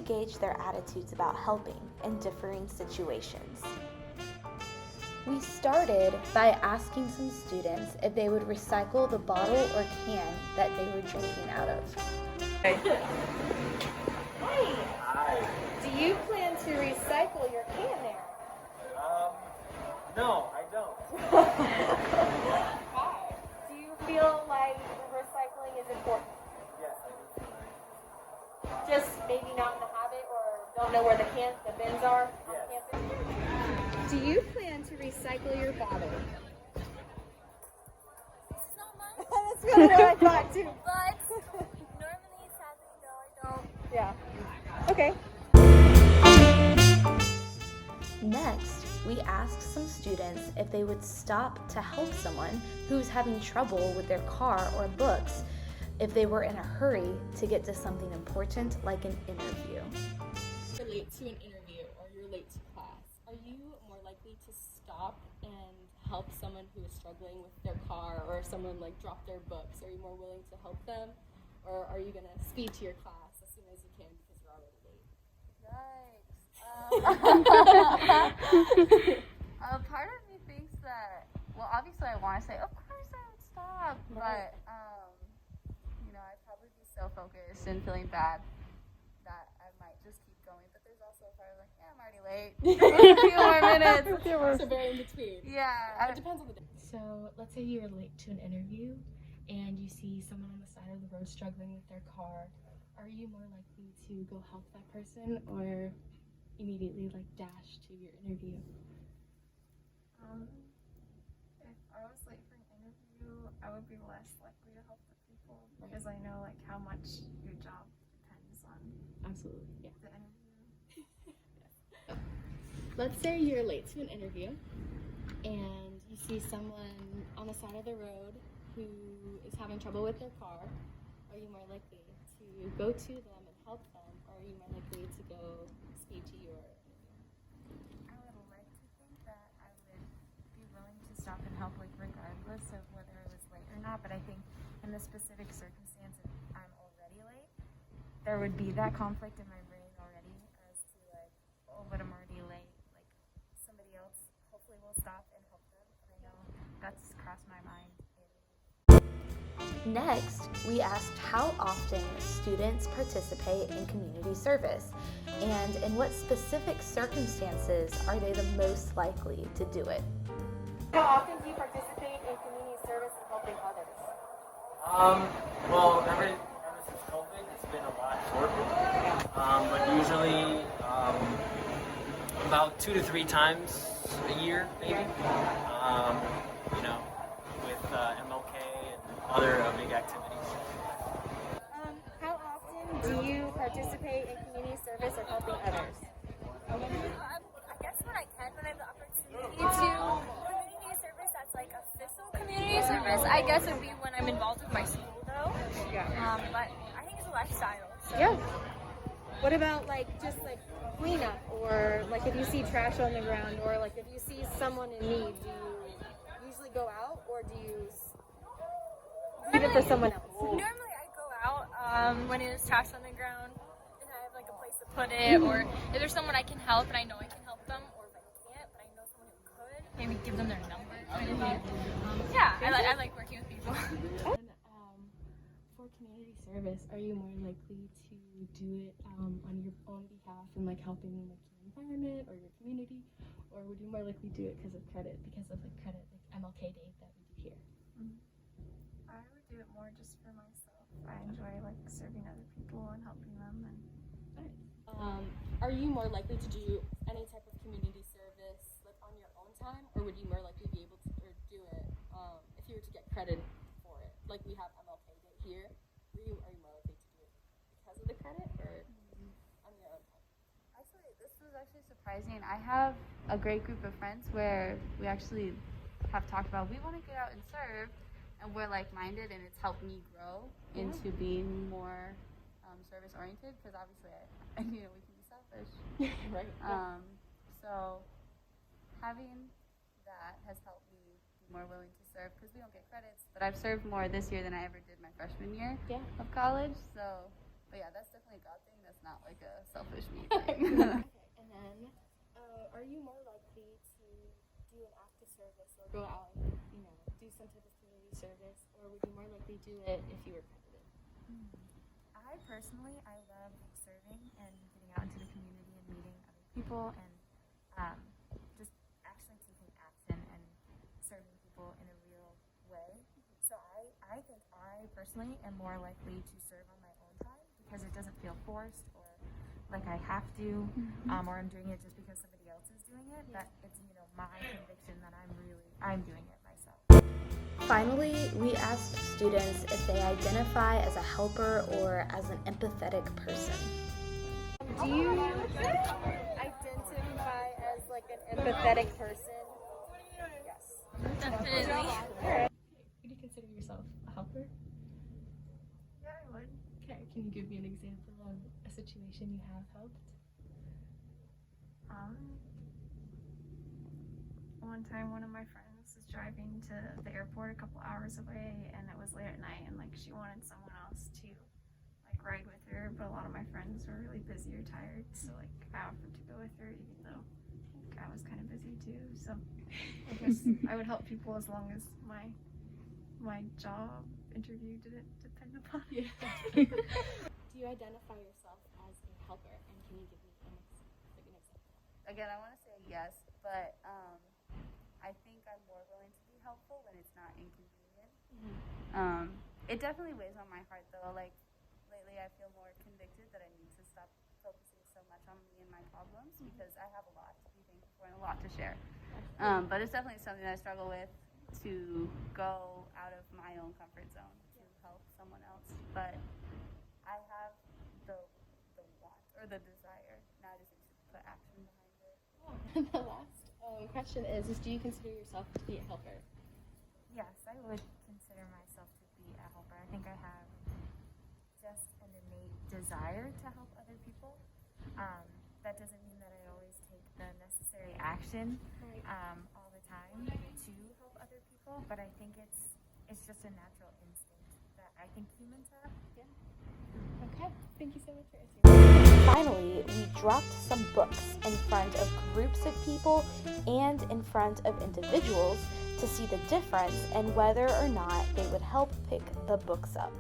gauge their attitudes about helping in differing situations. We started by asking some students if they would recycle the bottle or can that they were drinking out of. Hey. Hi. Do you plan to recycle your can there? No, I don't. Why? Do you feel like recycling is important? Yes, I do. Just maybe not in the habit or don't know where the bins are on Yes. campus? Do you plan to recycle your bottle? It's not mine, That's really what I thought too. but normally, sadly, no, I don't. Yeah. Okay. Next, we asked some students if they would stop to help someone who's having trouble with their car or books if they were in a hurry to get to something important like an interview. You're late to an interview or you're late to class. Are you more likely to stop and help someone who is struggling with their car, or someone like drop their books? Are you more willing to help them, or are you going to speed to your class as soon as you can because you're already late? Part of me thinks that, well, obviously I want to say, of course I would stop, but, I'd probably be so focused and feeling bad that I might just keep going. But there's also a part of like, yeah, I'm already late. A few more minutes. So very in between. Yeah. It depends on the day. So let's say you're late to an interview and you see someone on the side of the road struggling with their car. Are you more likely to go help that person or immediately dash to your interview? If I was late for an interview, I would be less likely to help the people because I know how much your job depends on Absolutely, yeah. the interview. Let's say you're late to an interview and you see someone on the side of the road who is having trouble with their car. Are you more likely to go to them and help them, or are you more likely to go speed to your interview? I would like to think that I would be willing to stop and help, regardless of whether I was late or not. But I think in the specific circumstance, if I'm already late, there would be that conflict in my brain already as to but I'm already late. Somebody else hopefully will stop and help them. And I know that's crossed my mind. Next, we asked how often students participate in community service and in what specific circumstances are they the most likely to do it. How often do you participate in community service and helping others? Well, ever since COVID, it's been a lot shorter. But usually about 2 to 3 times a year, maybe. With MLK and other big activities. How often do you participate in community service or helping others? I guess when I can, when I have the opportunity to community service that's official community service, I guess it would be when I'm involved with my school though. Yeah. But I think it's a lifestyle. So. Yeah. What about just cleanup, or if you see trash on the ground, or if you see someone in need, do you usually go out or do you leave it for someone else? Normally I go out when there's trash on the ground and I have a place to put it, or if there's someone I can help and I know I can help them, or if I can't but I know someone who could, maybe give them their number. Yeah, I like working with people. For community service, are you more likely to do it on your own behalf and helping your environment or your community, or would you more likely do it because of credit MLK Day that we do here? I would do it more just for myself. I enjoy serving other people and helping them. Are you more likely to do any type of community service on your own time, or would you more likely be able to do it if you were to get credit for it? Like we have MLK Day here. Are you more likely to do it because of the credit, or on your own time? Actually, this was surprising. I have a great group of friends where we actually have talked about we want to get out and serve, and we're like-minded, and it's helped me grow into being more service-oriented, because obviously we can be selfish. Right. So having that has helped me be more willing to serve, because we don't get credits, but I've served more this year than I ever did my freshman year of college, so But yeah, that's definitely a God thing. That's not like a selfish me thing. Okay, and then, are you more likely to do an act of service or go out and, do some type of community service, or would you more likely do it if you were credited? I personally, I love serving and getting out into the community and meeting other people and just actually taking action and serving people in a real way. So I think I personally am more likely to serve on my own time because it doesn't feel forced or like I have to, or I'm doing it just because somebody else is doing it. That it's my conviction that I'm doing it myself. Finally, we asked students if they identify as a helper or as an empathetic person. Do you identify as like an empathetic person? Yes. Definitely. Would you consider yourself a helper? Yeah, I would. Okay, can you give me an example of a situation you have helped? One time one of my friends was driving to the airport a couple hours away and it was late at night and like she wanted someone else to like ride with her, but a lot of my friends were really busy or tired, so like I offered to go with her even though like, I was kind of busy too. So I guess I would help people as long as my job interview didn't depend upon it. Yeah. Do you identify yourself as a helper, and can you give me an example? Again, I want to say yes, but I think I'm more willing to be helpful when it's not inconvenient. It definitely weighs on my heart though. Like lately, I feel more convicted that I need to stop focusing so much on me and my problems because I have a lot to be thankful for and a lot to share. But it's definitely something that I struggle with, to go out of my own comfort zone to help someone else. But I have the want or the desire. Now I just need to put action behind it. The last question is do you consider yourself to be a helper? Yes, I would consider myself to be a helper. I think I have just an innate desire to help other people. That doesn't mean that I always take the necessary action all the time to help other people, but I think it's just a natural instinct that I think humans have. Yeah. Okay, thank you so much for answering. Finally, we dropped some books in front of groups of people and in front of individuals to see the difference and whether or not they would help pick the books up.